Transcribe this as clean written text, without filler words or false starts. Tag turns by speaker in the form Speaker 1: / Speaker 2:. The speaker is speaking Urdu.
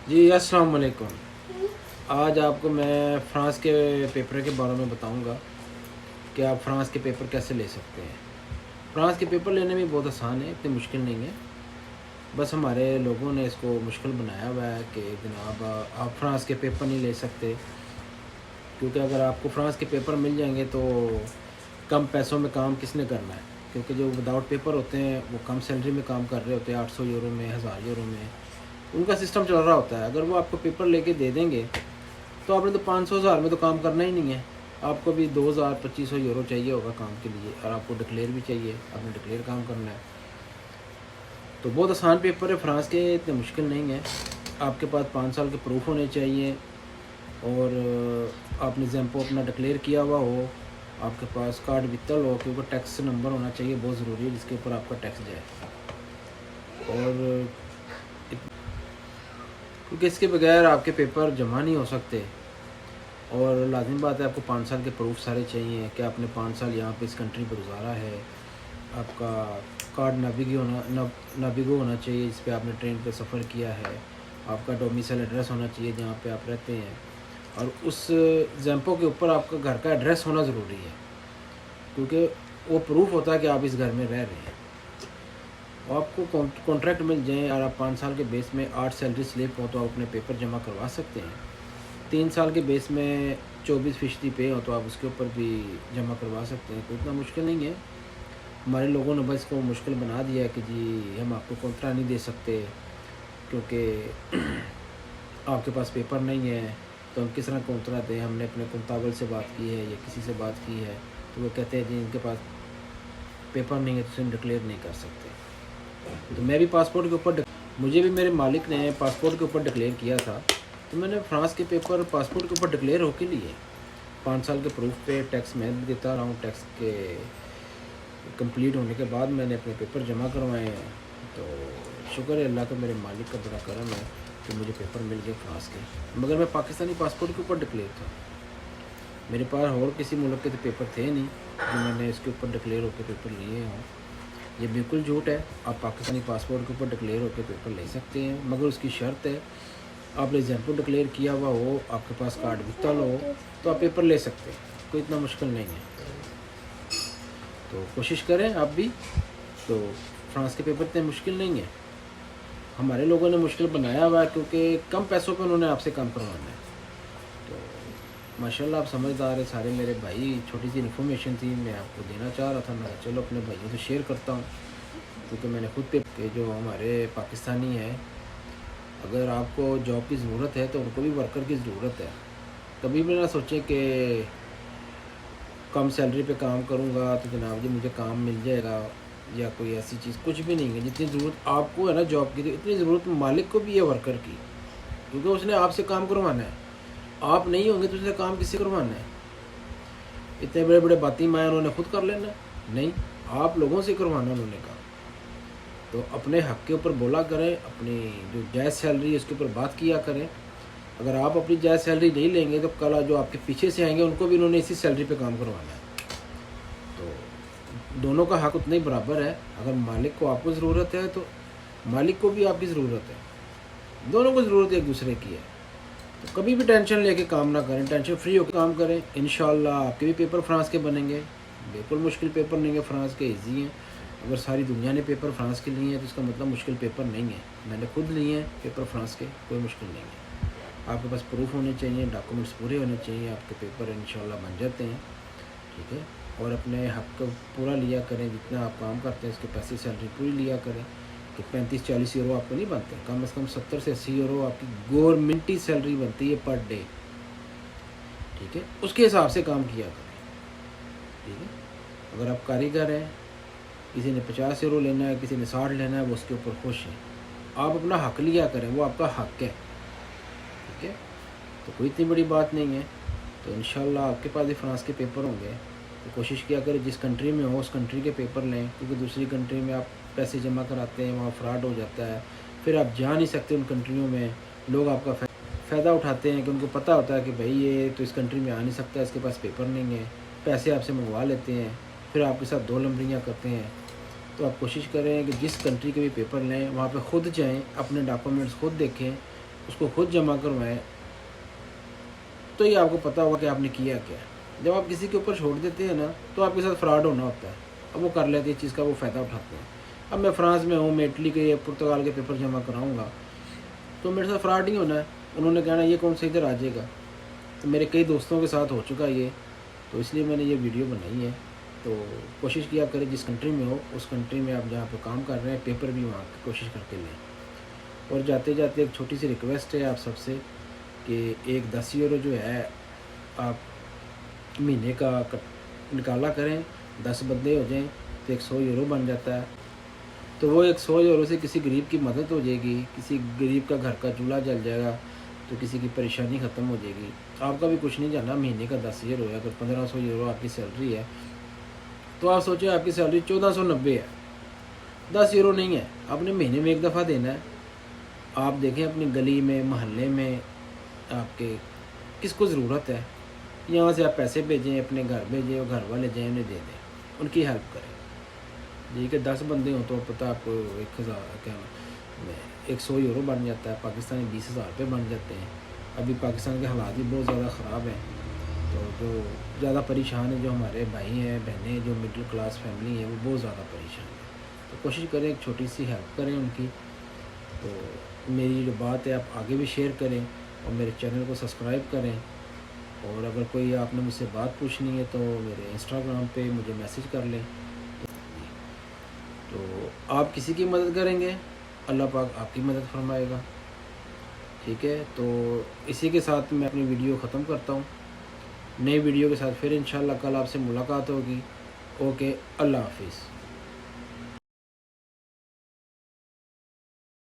Speaker 1: جی السلام علیکم۔ آج آپ کو میں فرانس کے پیپر کے بارے میں بتاؤں گا کہ آپ فرانس کے پیپر کیسے لے سکتے ہیں۔ فرانس کے پیپر لینے میں بہت آسان ہے، اتنی مشکل نہیں ہے۔ بس ہمارے لوگوں نے اس کو مشکل بنایا ہوا ہے کہ جناب آپ فرانس کے پیپر نہیں لے سکتے، کیونکہ اگر آپ کو فرانس کے پیپر مل جائیں گے تو کم پیسوں میں کام کس نے کرنا ہے، کیونکہ جو وداؤٹ پیپر ہوتے ہیں وہ کم سیلری میں کام کر رہے ہوتے ہیں، 800 یورو میں، 1000 یورو میں ان کا سسٹم چل رہا ہوتا ہے۔ اگر وہ آپ کو پیپر لے کے دے دیں گے تو آپ نے تو 500 1000 میں تو کام کرنا ہی نہیں ہے، آپ کو بھی 2000 2500 یورو چاہیے ہوگا کام کے لیے، اور آپ کو ڈکلیئر بھی چاہیے، آپ نے ڈکلیئر کام کرنا ہے۔ تو بہت آسان پیپر ہے فرانس کے، اتنے مشکل نہیں ہے۔ آپ کے پاس 5 سال کے پروف ہونے چاہیے، اور آپ نے زیمپو اپنا ڈکلیئر کیا ہوا ہو، آپ کے پاس کارڈ وتل ہو، کیونکہ ٹیکس نمبر ہونا چاہیے، بہت ضروری ہے، جس کے اوپر آپ کا ٹیکس جائے، اور کیونکہ اس کے بغیر آپ کے پیپر جمع نہیں ہو سکتے۔ اور لازم بات ہے آپ کو 5 سال کے پروف سارے چاہیے کہ آپ نے 5 سال یہاں پہ اس کنٹری پر گزارا ہے، آپ کا کارڈ نابیگو ہونا چاہیے جس پہ آپ نے ٹرین پہ سفر کیا ہے، آپ کا ڈومیسائل ایڈریس ہونا چاہیے جہاں پہ آپ رہتے ہیں، اور اس زیمپو کے اوپر آپ کا گھر کا ایڈریس ہونا ضروری ہے، کیونکہ وہ پروف ہوتا ہے کہ آپ اس گھر میں رہ رہے ہیں۔ اور آپ کو کانٹریکٹ مل جائیں اور آپ 5 سال کے بیس میں 8 سیلری سلپ ہو تو آپ اپنے پیپر جمع کروا سکتے ہیں۔ 3 سال کے بیس میں 24% پے ہو تو آپ اس کے اوپر بھی جمع کروا سکتے ہیں، کوئی اتنا مشکل نہیں ہے۔ ہمارے لوگوں نے بس کو مشکل بنا دیا ہے کہ جی ہم آپ کو کونترا نہیں دے سکتے کیونکہ آپ کے پاس پیپر نہیں ہے، تو ہم کس طرح کونترا دیں؟ ہم نے اپنے کنتابل سے بات کی ہے یا کسی سے بات کی ہے تو وہ کہتے ہیں جی ان کے پاس پیپر نہیں ہے تو اسے ڈکلیئر نہیں کر سکتے۔ تو میں بھی پاسپورٹ کے اوپر مجھے بھی میرے مالک نے پاسپورٹ کے اوپر ڈکلیئر کیا تھا، تو میں نے فرانس کے پیپر پاسپورٹ کے اوپر ڈکلیئر ہو کے لیے 5 سال کے پروف پہ ٹیکس میں بھی دیتا رہا ہوں، ٹیکس کے کمپلیٹ ہونے کے بعد میں نے اپنے پیپر جمع کروائے ہیں۔ تو شکر ہے اللہ کا، میرے مالک کا بڑا کرم ہے کہ مجھے پیپر مل گئے فرانس کے، مگر میں پاکستانی پاسپورٹ کے اوپر ڈکلیئر تھا، میرے پاس اور کسی ملک کے تو پیپر تھے نہیں جو میں نے اس کے اوپر ڈکلیئر ہو کے پیپر لیے ہوں۔ یہ بالکل جھوٹ ہے، آپ پاکستانی پاسپورٹ کے اوپر ڈکلیئر ہو کے پیپر لے سکتے ہیں، مگر اس کی شرط ہے آپ نے زیمپو ڈکلیئر کیا ہوا ہو، آپ کے پاس کارڈ وتل ہو تو آپ پیپر لے سکتے ہیں، کوئی اتنا مشکل نہیں ہے۔ تو کوشش کریں آپ بھی، تو فرانس کے پیپر اتنے مشکل نہیں ہیں، ہمارے لوگوں نے مشکل بنایا ہوا ہے کیونکہ کم پیسوں پہ انہوں نے آپ سے کام کروانا ہے۔ تو ماشاءاللہ آپ سمجھدار ہیں سارے میرے بھائی، چھوٹی سی انفارمیشن تھی میں آپ کو دینا چاہ رہا تھا، میں چلو اپنے بھائیوں سے شیئر کرتا ہوں، کیونکہ میں نے خود پہ کہ جو ہمارے پاکستانی ہیں، اگر آپ کو جاب کی ضرورت ہے تو ان کو بھی ورکر کی ضرورت ہے۔ کبھی بھی نہ سوچیں کہ کم سیلری پہ کام کروں گا تو جناب جی مجھے کام مل جائے گا، یا کوئی ایسی چیز کچھ بھی نہیں ہے۔ جتنی ضرورت آپ کو ہے نا جاب کی، تو اتنی ضرورت مالک کو بھی ہے ورکر کی، کیونکہ اس نے آپ سے کام کروانا ہے، آپ نہیں ہوں گے تو اس نے کام کس سے کروانا ہے؟ اتنے بڑے بڑے باتی مائیں انہوں نے خود کر لینا؟ نہیں، آپ لوگوں سے کروانا انہوں نے کام۔ تو اپنے حق کے اوپر بولا کریں، اپنی جو جائز سیلری ہے اس کے اوپر بات کیا کریں۔ اگر آپ اپنی جائز سیلری نہیں لیں گے تو کل جو آپ کے پیچھے سے آئیں گے ان کو بھی انہوں نے اسی سیلری پہ کام کروانا ہے۔ تو دونوں کا حق اتنا ہی برابر ہے، اگر مالک کو آپ کو ضرورت ہے تو مالک کو بھی آپ کی ضرورت ہے، دونوں کو ضرورت ایک دوسرے کی ہے۔ تو کبھی بھی ٹینشن لے کے کام نہ کریں، ٹینشن فری ہو کے کام کریں، انشاءاللہ آپ کے بھی پیپر فرانس کے بنیں گے۔ بالکل مشکل پیپر نہیں ہے فرانس کے، ایزی ہیں۔ اگر ساری دنیا نے پیپر فرانس کے لیے ہیں تو اس کا مطلب مشکل پیپر نہیں ہے، میں نے خود لیے ہیں پیپر فرانس کے، کوئی مشکل نہیں ہے۔ آپ کے پاس پروف ہونے چاہیے، ڈاکومنٹس پورے ہونے چاہیے، آپ کے پیپر انشاءاللہ بن جاتے ہیں، ٹھیک ہے۔ اور اپنے حق کو پورا لیا کریں، جتنا آپ کام کرتے ہیں اس کے پیسے سیلری پوری لیا کریں، کہ 35-40 یورو آپ کو نہیں بنتے، کم از کم 70 سے 80 یورو آپ کی گورنمنٹی سیلری بنتی ہے پر ڈے، ٹھیک ہے، اس کے حساب سے کام کیا کریں، ٹھیک ہے۔ اگر آپ کاریگر ہیں، کسی نے 50 یورو لینا ہے، کسی نے 60 لینا ہے، وہ اس کے اوپر خوش ہیں، آپ اپنا حق لیا کریں، وہ آپ کا حق ہے، ٹھیک ہے۔ تو کوئی اتنی بڑی بات نہیں ہے۔ تو انشاءاللہ آپ کے پاس بھی فرانس کے پیپر ہوں گے، تو کوشش کیا کریں جس کنٹری میں ہو اس کنٹری کے پیپر لیں، کیونکہ دوسری کنٹری میں آپ پیسے جمع کراتے ہیں، وہاں فراڈ ہو جاتا ہے، پھر آپ جا نہیں سکتے ان کنٹریوں میں، لوگ آپ کا فائدہ اٹھاتے ہیں کہ ان کو پتہ ہوتا ہے کہ بھائی یہ تو اس کنٹری میں آ نہیں سکتا، اس کے پاس پیپر نہیں ہے، پیسے آپ سے منگوا لیتے ہیں، پھر آپ کے ساتھ 2 نمبریاں کرتے ہیں۔ تو آپ کوشش کریں کہ جس کنٹری کے بھی پیپر لیں وہاں پہ خود جائیں، اپنے ڈاکومنٹس خود دیکھیں، اس کو خود جمع کروائیں تو یہ آپ کو پتہ ہوگا کہ آپ نے کیا کیا ہے۔ جب آپ کسی کے اوپر چھوڑ دیتے ہیں نا تو آپ کے ساتھ فراڈ ہونا ہوتا ہے، اب وہ کر لیتے ہیں، اس چیز کا وہ فائدہ اٹھاتے ہیں۔ اب میں فرانس میں ہوں، میں اٹلی کے یا پرتگال کے پیپر جمع کراؤں گا تو میرے ساتھ فراڈ نہیں ہونا ہے، انہوں نے کہنا یہ کون سا ادھر آ جائے گا۔ تو میرے کئی دوستوں کے ساتھ ہو چکا یہ، تو اس لیے میں نے یہ ویڈیو بنائی ہے۔ تو کوشش کیا کریں جس کنٹری میں ہو اس کنٹری میں آپ جہاں پہ کام کر رہے ہیں پیپر بھی وہاں کی کوشش کر کے لیں۔ اور جاتے جاتے ایک چھوٹی سی ریکویسٹ ہے آپ سب سے کہ ایک 10 یورو جو ہے آپ مہینے کا نکالا کریں، 10 بندے ہو جائیں تو 100 یورو بن جاتا ہے۔ تو وہ 100 یورو سے کسی غریب کی مدد ہو جائے گی، کسی غریب کا گھر کا چولہا جل جائے گا، تو کسی کی پریشانی ختم ہو جائے گی۔ آپ کا بھی کچھ نہیں جانا، مہینے کا 10 یورو ہے، اگر 1500 یورو آپ کی سیلری ہے تو آپ سوچیں آپ کی سیلری 1490 ہے، 10 یورو نہیں ہے، آپ نے مہینے میں ایک دفعہ دینا ہے۔ آپ دیکھیں اپنی گلی میں محلے میں آپ کے کس کو ضرورت ہے، یہاں سے آپ پیسے بھیجیں، اپنے گھر بھیجیں، اور گھر والے جائیں انہیں دے دیں، ان کی ہیلپ کریں۔ جی کہ 10 بندے ہوں تو پتہ آپ کو 100 یورو بن جاتا ہے، پاکستانی 20,000 روپے بن جاتے ہیں۔ ابھی پاکستان کے حالات بھی بہت زیادہ خراب ہیں، تو جو زیادہ پریشان ہیں، جو ہمارے بھائی ہیں بہنیں جو مڈل کلاس فیملی ہیں، وہ بہت زیادہ پریشان ہیں۔ تو کوشش کریں ایک چھوٹی سی ہیلپ کریں ان کی۔ تو میری جو بات ہے آپ آگے بھی شیئر کریں اور میرے چینل کو سبسکرائب کریں، اور اگر کوئی آپ نے مجھ سے بات پوچھنی ہے تو میرے انسٹاگرام پہ مجھے میسج کر لیں۔ تو آپ کسی کی مدد کریں گے اللہ پاک آپ کی مدد فرمائے گا، ٹھیک ہے۔ تو اسی کے ساتھ میں اپنی ویڈیو ختم کرتا ہوں، نئی ویڈیو کے ساتھ پھر انشاءاللہ کل آپ سے ملاقات ہوگی۔ اوکے، اللہ حافظ۔